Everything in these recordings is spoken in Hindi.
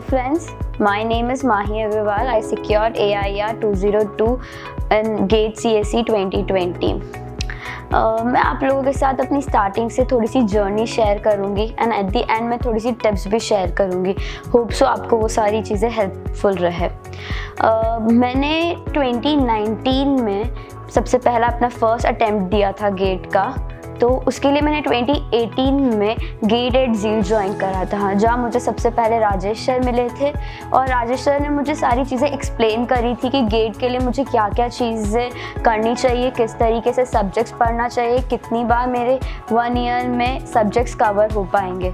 friends, my name is Mahi Agarwal. I secured AIR 202 in GATE CSE 2020. मैं आप लोगों के साथ अपनी स्टार्टिंग से थोड़ी सी जर्नी शेयर करूँगी एंड एट दी एंड मैं थोड़ी सी टिप्स भी शेयर करूँगी। होप सो आपको वो सारी चीज़ें हेल्पफुल रहे। मैंने 2019 में सबसे पहला अपना फर्स्ट अटेम्प्ट दिया था गेट का, तो उसके लिए मैंने 2018 में गेट एट झील ज्वाइन करा था, जहाँ मुझे सबसे पहले राजेश सर मिले थे और राजेश सर ने मुझे सारी चीज़ें एक्सप्लेन करी थी कि गेट के लिए मुझे क्या क्या चीज़ें करनी चाहिए, किस तरीके से सब्जेक्ट्स पढ़ना चाहिए, कितनी बार मेरे 1 ईयर में सब्जेक्ट्स कवर हो पाएंगे।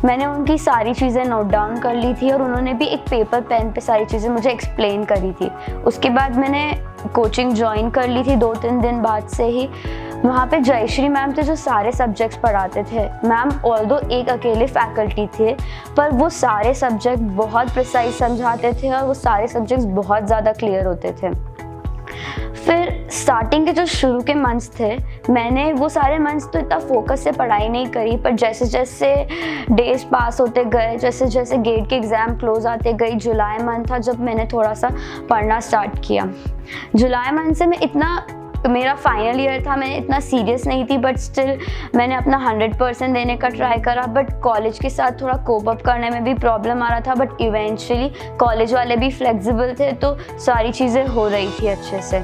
मैंने उनकी सारी चीज़ें नोट डाउन कर ली थी और उन्होंने भी एक पेपर पेन पे सारी चीज़ें मुझे एक्सप्लेन करी थी। उसके बाद मैंने कोचिंग ज्वाइन कर ली थी 2-3 दिन बाद से ही। वहाँ पे जयश्री मैम थे जो सारे सब्जेक्ट्स पढ़ाते थे। मैम ऑल्दो एक अकेले फैकल्टी थे, पर वो सारे सब्जेक्ट बहुत प्रिसाइज समझाते थे और वो सारे सब्जेक्ट्स बहुत ज़्यादा क्लियर होते थे। फिर स्टार्टिंग के जो शुरू के मंथ्स थे, मैंने वो सारे मंथ्स तो इतना फोकस से पढ़ाई नहीं करी, पर जैसे जैसे डेज पास होते गए, जैसे जैसे गेट के एग्ज़ाम क्लोज आते गई, जुलाई मंथ था जब मैंने थोड़ा सा पढ़ना स्टार्ट किया। जुलाई मंथ से मैं इतना, मेरा फाइनल ईयर था, मैंने इतना सीरियस नहीं थी, बट स्टिल मैंने अपना 100% देने का ट्राई करा। बट कॉलेज के साथ थोड़ा कोप अप करने में भी प्रॉब्लम आ रहा था, बट इवेंचुअली कॉलेज वाले भी फ्लेक्सिबल थे तो सारी चीज़ें हो रही थी अच्छे से।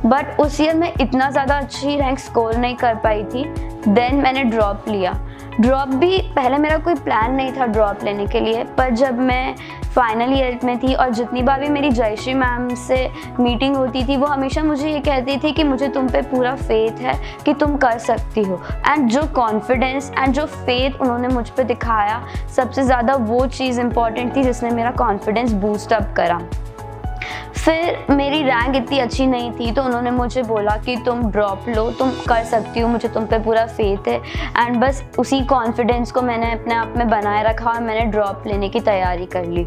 बट उस ईयर मैं इतना ज़्यादा अच्छी रैंक स्कोर नहीं कर पाई थी। देन मैंने ड्रॉप लिया। ड्रॉप भी पहले मेरा कोई प्लान नहीं था ड्रॉप लेने के लिए, पर जब मैं फाइनल ईयर में थी और जितनी बार भी मेरी जयश्री मैम से मीटिंग होती थी, वो हमेशा मुझे ये कहती थी कि मुझे तुम पे पूरा फेथ है कि तुम कर सकती हो। एंड जो कॉन्फिडेंस एंड जो फेथ उन्होंने मुझ पे दिखाया, सबसे ज़्यादा वो चीज़ इम्पॉर्टेंट थी जिसने मेरा कॉन्फिडेंस बूस्ट अप करा। फिर मेरी रैंक इतनी अच्छी नहीं थी तो उन्होंने मुझे बोला कि तुम ड्रॉप लो, तुम कर सकती हो, मुझे तुम पे पूरा फेथ है। एंड बस उसी कॉन्फिडेंस को मैंने अपने आप में बनाए रखा और मैंने ड्रॉप लेने की तैयारी कर ली।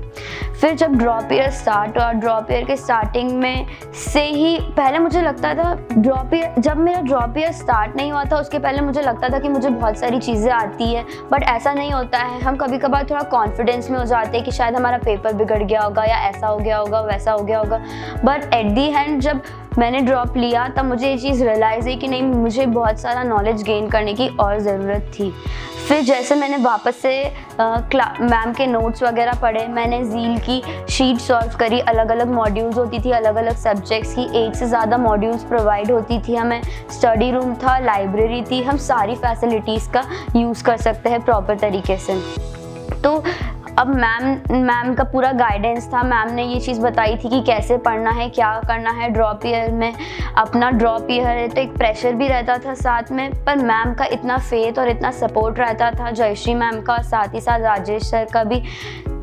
फिर जब ड्रॉप ईयर स्टार्ट हुआ, ड्रॉप ईयर के स्टार्टिंग में से ही पहले मुझे लगता था जब मेरा ड्रॉप ईयर स्टार्ट नहीं हुआ था उसके पहले मुझे लगता था कि मुझे बहुत सारी चीज़ें आती है, बट ऐसा नहीं होता है। हम कभी कभार थोड़ा कॉन्फिडेंस में हो जाते हैं कि शायद हमारा पेपर बिगड़ गया होगा या ऐसा हो गया होगा, वैसा हो गया होगा। बट एट दी एंड जब मैंने ड्रॉप लिया तब मुझे ये चीज़ रियलाइज़ हुई कि नहीं, मुझे बहुत सारा नॉलेज गेन करने की और ज़रूरत थी। फिर जैसे मैंने वापस से मैम के नोट्स वगैरह पढ़े, मैंने झील की शीट सॉल्व करी, अलग अलग मॉड्यूल्स होती थी, अलग अलग सब्जेक्ट्स की, एक से ज़्यादा मॉड्यूल्स प्रोवाइड होती थी हमें, स्टडी रूम था, लाइब्रेरी थी, हम सारी फैसिलिटीज़ का यूज़ कर सकते हैं प्रॉपर तरीके से। तो अब मैम का पूरा गाइडेंस था। मैम ने ये चीज़ बताई थी कि कैसे पढ़ना है, क्या करना है ड्रॉप ईयर में। अपना ड्रॉप ईयर है तो एक प्रेशर भी रहता था साथ में, पर मैम का इतना फेथ और इतना सपोर्ट रहता था, जयश्री मैम का, साथ ही साथ राजेश सर का भी,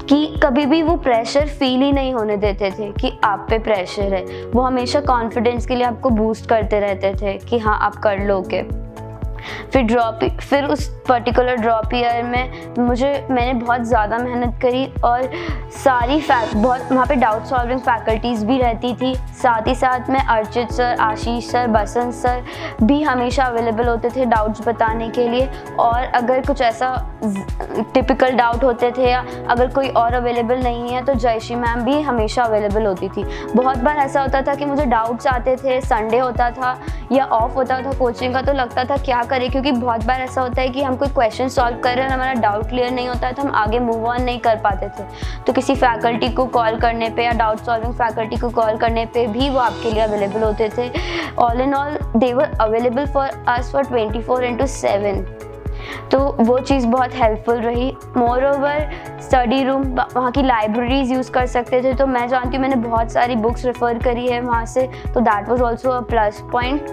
कि कभी भी वो प्रेशर फील ही नहीं होने देते थे कि आप पे प्रेशर है। वो हमेशा कॉन्फिडेंस के लिए आपको बूस्ट करते रहते थे कि हाँ आप कर लोगे। फिर उस पर्टिकुलर ड्रॉप ईयर में मैंने बहुत ज़्यादा मेहनत करी और बहुत वहाँ पे डाउट सॉल्विंग फैकल्टीज़ भी रहती थी। साथ ही साथ में अर्चित सर, आशीष सर, बसंत सर भी हमेशा अवेलेबल होते थे डाउट्स बताने के लिए। और अगर कुछ ऐसा टिपिकल डाउट होते थे या अगर कोई और अवेलेबल नहीं है तो जयश्री मैम भी हमेशा अवेलेबल होती थी। बहुत बार ऐसा होता था कि मुझे डाउट्स आते थे, संडे होता था या ऑफ होता था कोचिंग का, तो लगता था क्या करें, क्योंकि बहुत बार ऐसा होता है कि हम कोई क्वेश्चन सॉल्व कर रहे हैं और हमारा डाउट क्लियर नहीं होता है तो हम आगे मूव ऑन नहीं कर पाते थे। तो किसी फैकल्टी को कॉल करने पे या डाउट सॉल्विंग फैकल्टी को कॉल करने पे भी वो आपके लिए अवेलेबल होते थे। All in all they were available for us for 24/7। तो वो चीज़ बहुत हेल्पफुल रही। मोर ओवर स्टडी रूम, वहाँ की लाइब्रेरीज यूज़ कर सकते थे, तो मैं जानती हूँ मैंने बहुत सारी बुक्स रेफ़र करी है वहाँ से, तो that was also a plus point.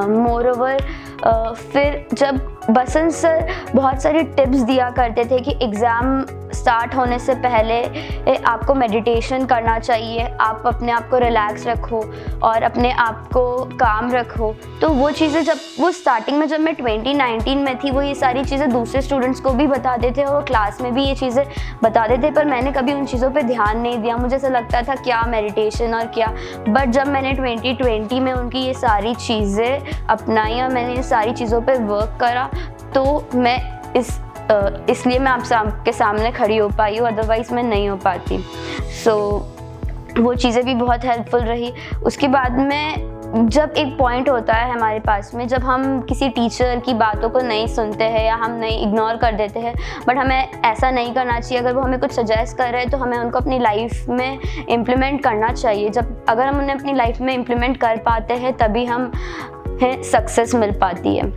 More over फिर जब बसंत सर बहुत सारी टिप्स दिया करते थे कि एग्ज़ाम स्टार्ट होने से पहले आपको मेडिटेशन करना चाहिए, आप अपने आप को रिलैक्स रखो और अपने आप को काम रखो। तो वो चीज़ें जब वो स्टार्टिंग में जब मैं 2019 में थी, वो ये सारी चीज़ें दूसरे स्टूडेंट्स को भी बताते थे और क्लास में भी ये चीज़ें बताते थे, पर मैंने कभी उन चीज़ों पे ध्यान नहीं दिया। मुझे ऐसा लगता था क्या मेडिटेशन और क्या। बट जब मैंने 2020 में उनकी ये सारी चीज़ें अपनाई और मैंने ये सारी चीज़ों पे वर्क करा, तो मैं इस इसलिए मैं आपके सामने खड़ी हो पाई हूँ, अदरवाइज़ मैं नहीं हो पाती। सो वो चीज़ें भी बहुत हेल्पफुल रही। उसके बाद में जब एक पॉइंट होता है हमारे पास में, जब हम किसी टीचर की बातों को नहीं सुनते हैं या हम नहीं इग्नोर कर देते हैं, बट हमें ऐसा नहीं करना चाहिए। अगर वो हमें कुछ सजेस्ट कर रहे हैं तो हमें उनको अपनी लाइफ में इम्प्लीमेंट करना चाहिए। जब अगर हम उन्हें अपनी लाइफ में इम्प्लीमेंट कर पाते हैं तभी हम सक्सेस मिल पाती है।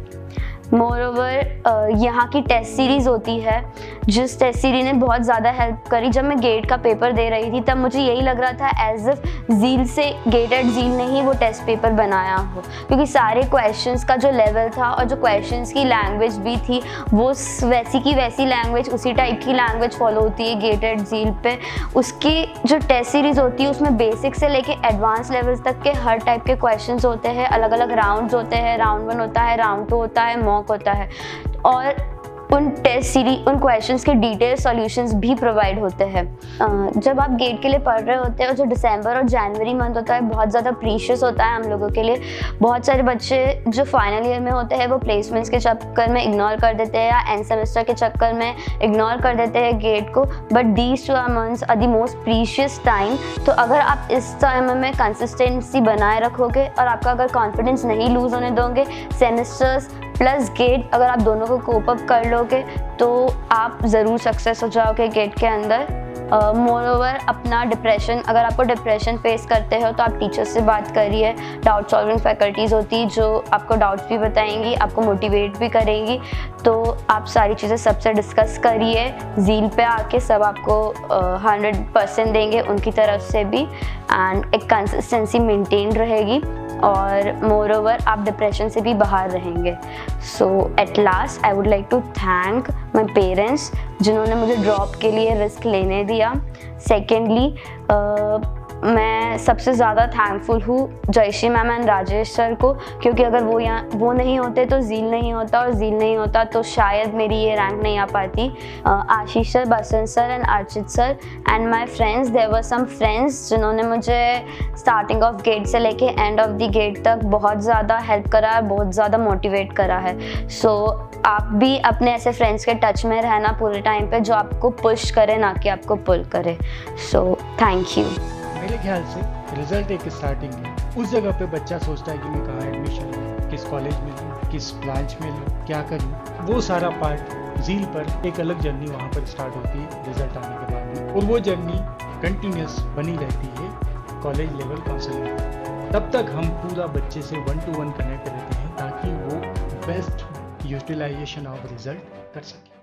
मोरओवर यहाँ की टेस्ट सीरीज़ होती है, जिस टेस्ट सीरीज़ ने बहुत ज़्यादा हेल्प करी। जब मैं गेट का पेपर दे रही थी तब मुझे यही लग रहा था एज इफ ज़ील से GATE@ZEAL ने ही वो टेस्ट पेपर बनाया हो, क्योंकि सारे क्वेश्चंस का जो लेवल था और जो क्वेश्चंस की लैंग्वेज भी थी वो वैसी की वैसी लैंग्वेज, उसी टाइप की लैंग्वेज फॉलो होती है GATE@ZEAL पे। उसकी जो टेस्ट सीरीज़ होती है उसमें बेसिक से लेके एडवांस लेवल्स तक के हर टाइप के क्वेश्चंस होते हैं। अलग अलग राउंड्स होते हैं, राउंड 1 होता है, राउंड 2 होता है, मॉक होता है, और उन टेस्ट सीरीज उन क्वेश्चंस के डिटेल सॉल्यूशंस भी प्रोवाइड होते हैं। जब आप गेट के लिए पढ़ रहे होते हैं और जो दिसंबर और जनवरी मंथ होता है बहुत ज़्यादा प्रीशियस होता है हम लोगों के लिए। बहुत सारे बच्चे जो फाइनल ईयर में होते हैं वो प्लेसमेंट्स के चक्कर में इग्नोर कर देते हैं या एंड सेमेस्टर के चक्कर में इग्नोर कर देते हैं गेट को, but these 2 months are the most precious time. तो अगर आप इस टाइम में कंसिस्टेंसी बनाए रखोगे और आपका अगर कॉन्फिडेंस नहीं लूज़ होने दोगे, सेमेस्टर्स प्लस गेट अगर आप दोनों को कोप अप कर लोगे तो आप ज़रूर सक्सेस हो जाओगे गेट के अंदर। मोरओवर अपना डिप्रेशन, अगर आपको डिप्रेशन फेस करते हो तो आप टीचर्स से बात करिए। डाउट सॉल्विंग फैकल्टीज़ होती जो आपको डाउट्स भी बताएंगी, आपको मोटिवेट भी करेंगी। तो आप सारी चीज़ें सबसे डिस्कस करिए। ज़ील पे आके सब आपको 100% देंगे उनकी तरफ से भी, एंड एक कंसिस्टेंसी मेंटेन रहेगी और मोरओवर आप डिप्रेशन से भी बाहर रहेंगे। So at last I would like to thank my parents जिन्होंने मुझे ड्रॉप के लिए रिस्क लेने दिया। सेकेंडली मैं सबसे ज़्यादा थैंकफुल हूँ Jayashree ma'am and Rajesh sir को, क्योंकि अगर वो नहीं होते तो ज़ील नहीं होता, और ज़ील नहीं होता तो शायद मेरी ये रैंक नहीं आ पाती। Ashish sir, Basant sir and Archit sir and my friends, there were some friends जिन्होंने मुझे स्टार्टिंग ऑफ गेट से लेके एंड ऑफ द गेट तक बहुत ज़्यादा हेल्प करा है, बहुत ज़्यादा मोटिवेट करा है। सो आप भी अपने ऐसे फ्रेंड्स के टच में रहना पूरे टाइम पे जो आपको पुश करे, ना कि आपको पुल करे। So thank you. मेरे ख्याल से रिजल्ट एक स्टार्टिंग है। उस जगह पे बच्चा सोचता है कि मैं कहाँ एडमिशन लूँ, किस कॉलेज में लूँ, किस ब्रांच में लूँ, क्या करूँ। वो सारा पार्ट ज़ील पर एक अलग जर्नी वहाँ पर स्टार्ट होती है रिजल्ट आने के बाद में, और वो जर्नी कंटिन्यूस बनी रहती है कॉलेज लेवल काउंसलिंग। तब तक हम पूरा बच्चे से 1-to-1 कनेक्ट रहते हैं ताकि वो बेस्ट यूटिलाइजेशन ऑफ रिजल्ट कर सके।